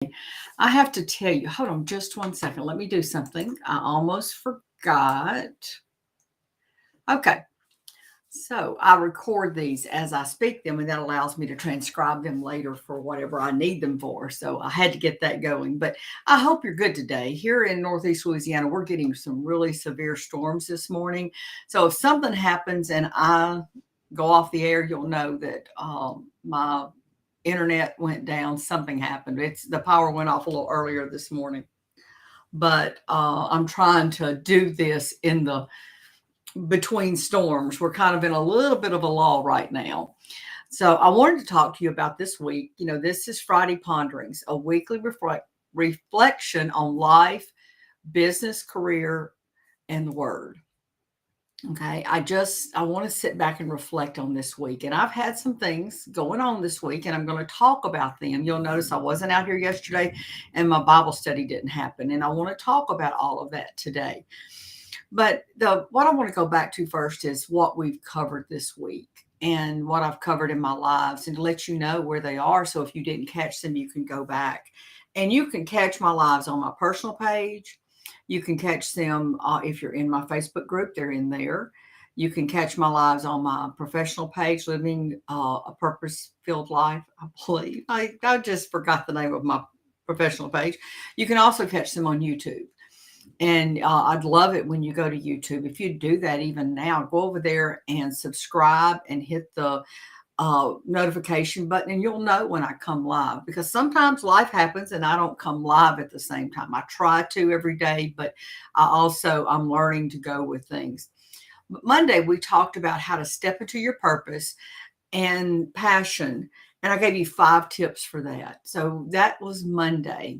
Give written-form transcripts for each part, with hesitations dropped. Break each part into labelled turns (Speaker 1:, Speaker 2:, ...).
Speaker 1: I have to tell you, hold on just one second. Let me do something. I almost forgot. Okay. So I record these as I speak them, and that allows me to transcribe them later for whatever I need them for. So I had to get that going. But I hope you're good today. Here in Northeast Louisiana, we're getting some really severe storms this morning. So if something happens and I go off the air, you'll know that my internet went down. Something happened. It's the power went off a little earlier this morning. But I'm trying to do this in the between storms. We're kind of in a little bit of a lull right now. So I wanted to talk to you about this week. This is Friday Ponderings, a weekly reflection on life, business, career, and the word. Okay. I want to sit back and reflect on this week. And I've had some things going on this week, and I'm going to talk about them. You'll notice I wasn't out here yesterday and my Bible study didn't happen. And I want to talk about all of that today. But what I want to go back to first is what we've covered this week and what I've covered in my lives, and to let you know where they are. So if you didn't catch them, you can go back and you can catch my lives on my personal page. You can catch them if you're in my Facebook group, they're in there. You can catch my lives on my professional page, Living a Purpose Filled Life, I believe. I just forgot the name of my professional page. You can also catch them on YouTube. And I'd love it when you go to YouTube. If you do that even now, go over there and subscribe and hit the notification button, and you'll know when I come live, because sometimes life happens and I don't come live at the same time. I try to every day, but I'm learning to go with things. But Monday, we talked about how to step into your purpose and passion. And I gave you 5 tips for that. So that was Monday.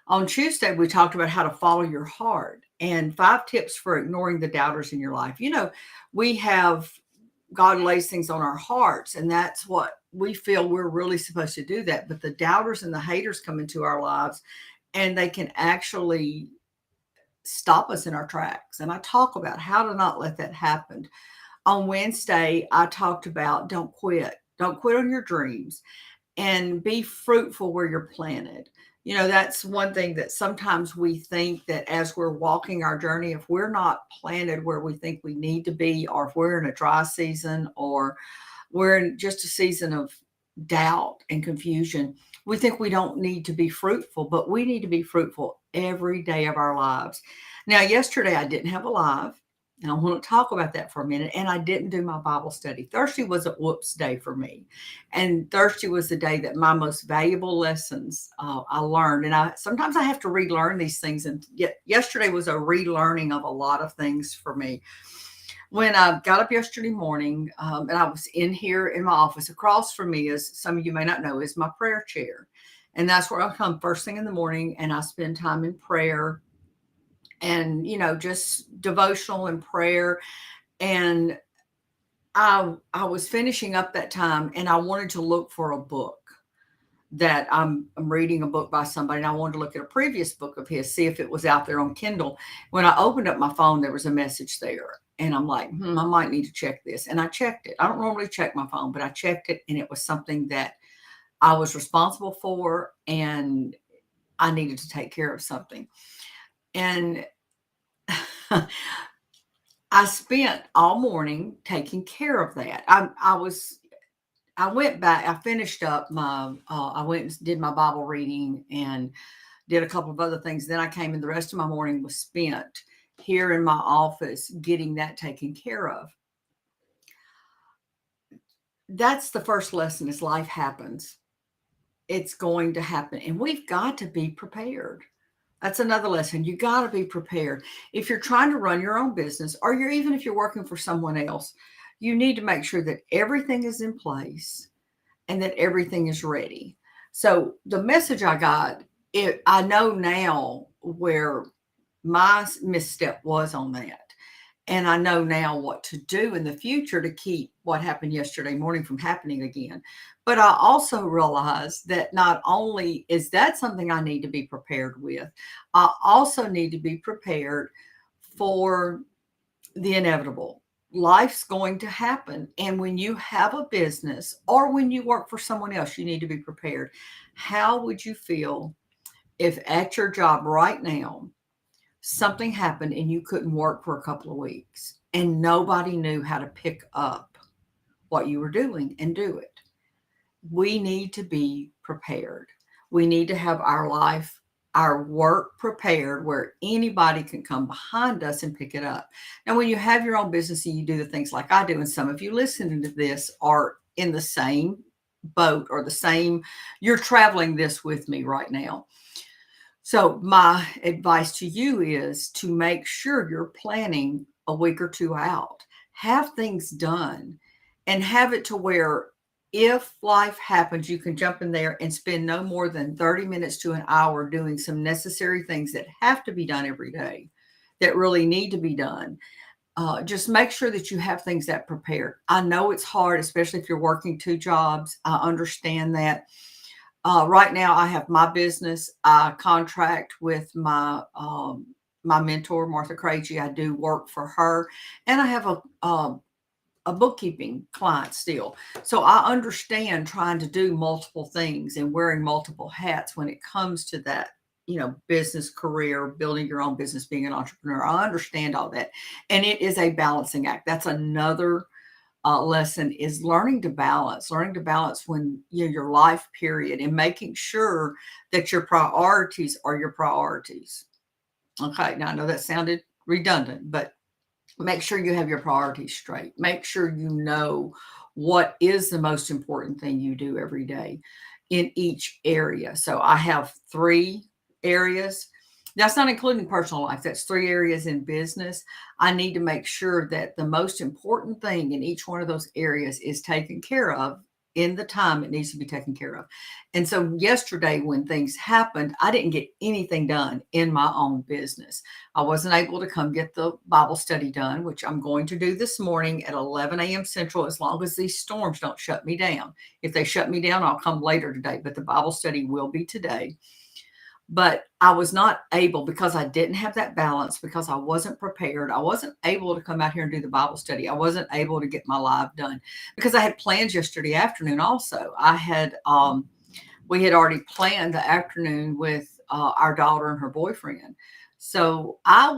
Speaker 1: On Tuesday, we talked about how to follow your heart and 5 tips for ignoring the doubters in your life. We have God lays things on our hearts, and that's what we feel we're really supposed to do that. But the doubters and the haters come into our lives, and they can actually stop us in our tracks. And I talk about how to not let that happen. On Wednesday, I talked about don't quit. Don't quit on your dreams, and be fruitful where you're planted. That's one thing that sometimes we think that as we're walking our journey, if we're not planted where we think we need to be, or if we're in a dry season, or we're in just a season of doubt and confusion, we think we don't need to be fruitful, but we need to be fruitful every day of our lives. Now, yesterday I didn't have a live. And I want to talk about that for a minute. And I didn't do my Bible study. Thursday was a whoops day for me. And Thursday was the day that my most valuable lessons I learned. And sometimes I have to relearn these things. And yet yesterday was a relearning of a lot of things for me. When I got up yesterday morning, and I was in here in my office, across from me, as some of you may not know, is my prayer chair. And that's where I come first thing in the morning, and I spend time in prayer and just devotional and prayer. And I was finishing up that time, and I wanted to look for a book that I'm reading a book by somebody, and I wanted to look at a previous book of his, see if it was out there on Kindle. When I opened up my phone, there was a message there, and I'm like, I might need to check this. And I checked it. I don't normally check my phone, but I checked it, and it was something that I was responsible for, and I needed to take care of something. And I spent all morning taking care of that. I went back, I finished up I went and did my Bible reading and did a couple of other things. Then I came in, the rest of my morning was spent here in my office getting that taken care of. That's the first lesson, is life happens. It's going to happen. And we've got to be prepared. That's another lesson. You got to be prepared. If you're trying to run your own business, or even if you're working for someone else, you need to make sure that everything is in place and that everything is ready. So the message I got, I know now where my misstep was on that. And I know now what to do in the future to keep what happened yesterday morning from happening again. But I also realized that not only is that something I need to be prepared with, I also need to be prepared for the inevitable. Life's going to happen. And when you have a business or when you work for someone else, you need to be prepared. How would you feel if at your job right now, something happened and you couldn't work for a couple of weeks and nobody knew how to pick up what you were doing and do it? We need to be prepared. We need to have our life, our work prepared where anybody can come behind us and pick it up. Now, when you have your own business and you do the things like I do, and some of you listening to this are in the same boat or the same, you're traveling this with me right now. So my advice to you is to make sure you're planning a week or two out. Have things done and have it to where if life happens, you can jump in there and spend no more than 30 minutes to an hour doing some necessary things that have to be done every day, that really need to be done. Just make sure that you have things that prepared. I know it's hard, especially if you're working two jobs. I understand that. Right now, I have my business. I contract with my mentor, Martha Craigie. I do work for her, and I have a bookkeeping client still. So I understand trying to do multiple things and wearing multiple hats when it comes to that, business career, building your own business, being an entrepreneur. I understand all that, and it is a balancing act. That's another lesson, is learning to balance when your life period, and making sure that your priorities are your priorities. Okay, now I know that sounded redundant, but make sure you have your priorities straight. Make sure you know what is the most important thing you do every day in each area. So I have 3 areas. That's not including personal life. That's 3 areas in business. I need to make sure that the most important thing in each one of those areas is taken care of in the time it needs to be taken care of. And so yesterday, when things happened, I didn't get anything done in my own business. I wasn't able to come get the Bible study done, which I'm going to do this morning at 11 a.m. Central, as long as these storms don't shut me down. If they shut me down, I'll come later today, but the Bible study will be today. But I was not able, because I didn't have that balance, because I wasn't prepared. I wasn't able to come out here and do the Bible study. I wasn't able to get my live done because I had plans yesterday afternoon. Also, we had already planned the afternoon with our daughter and her boyfriend. So I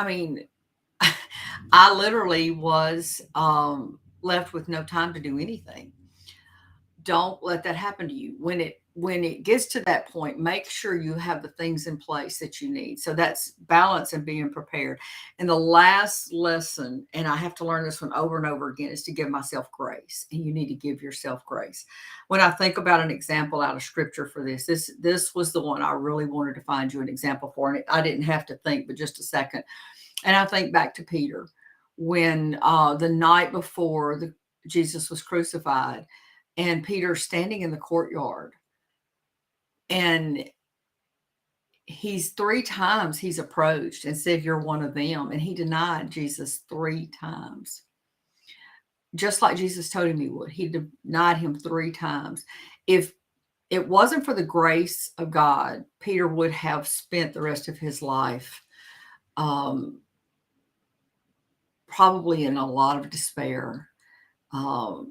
Speaker 1: mean, I literally was left with no time to do anything. Don't let that happen to you. When it gets to that point, make sure you have the things in place that you need. So that's balance and being prepared. And the last lesson, and I have to learn this one over and over again, is to give myself grace. And you need to give yourself grace. When I think about an example out of scripture for this was the one I really wanted to find you an example for. And I didn't have to think but just a second. And I think back to Peter, when the night before Jesus was crucified, and Peter standing in the courtyard, and he's 3 times he's approached and said, "You're one of them." And he denied Jesus 3 times. Just like Jesus told him he would. He denied him 3 times. If it wasn't for the grace of God, Peter would have spent the rest of his life probably in a lot of despair.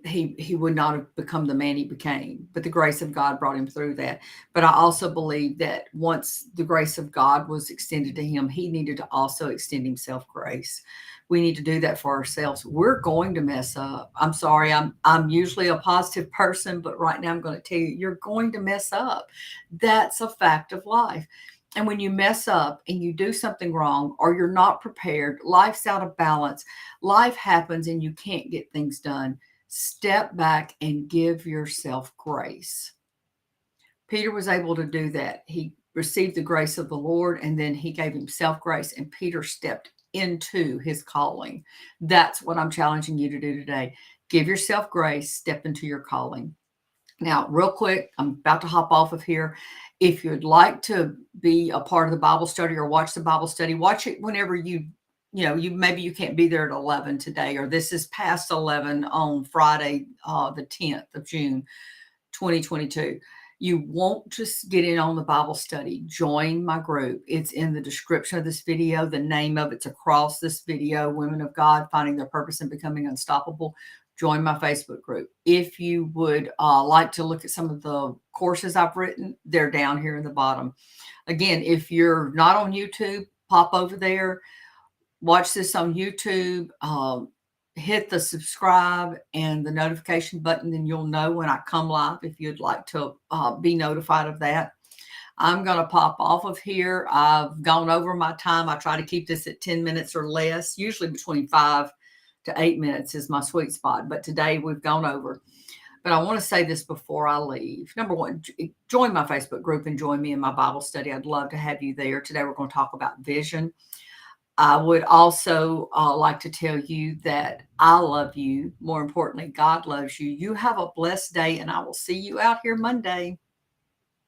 Speaker 1: He would not have become the man he became, but the grace of God brought him through that. But I also believe that once the grace of God was extended to him, he needed to also extend himself grace. We need to do that for ourselves. We're going to mess up. I'm sorry. I'm usually a positive person, but right now I'm going to tell you, you're going to mess up. That's a fact of life. And when you mess up and you do something wrong, or you're not prepared, life's out of balance, life happens and you can't get things done, step back and give yourself grace. Peter was able to do that. He received the grace of the Lord, and then he gave himself grace, and Peter stepped into his calling. That's what I'm challenging you to do today. Give yourself grace, step into your calling. Now, real quick, I'm about to hop off of here. If you'd like to be a part of the Bible study or watch the Bible study, watch it whenever maybe you can't be there at 11 today, or this is past 11 on Friday, the 10th of June, 2022. You won't just get in on the Bible study. Join my group. It's in the description of this video. The name of it's across this video, Women of God, Finding Their Purpose and Becoming Unstoppable. join my Facebook group. If you would like to look at some of the courses I've written, they're down here in the bottom. Again, if you're not on YouTube, pop over there, watch this on YouTube, hit the subscribe and the notification button, then you'll know when I come live if you'd like to be notified of that. I'm going to pop off of here. I've gone over my time. I try to keep this at 10 minutes or less, usually between 5 to 8 minutes is my sweet spot. But today we've gone over. But I want to say this before I leave. Number one, join my Facebook group and join me in my Bible study. I'd love to have you there. Today we're going to talk about vision. I would also like to tell you that I love you. More importantly, God loves you. You have a blessed day, and I will see you out here Monday.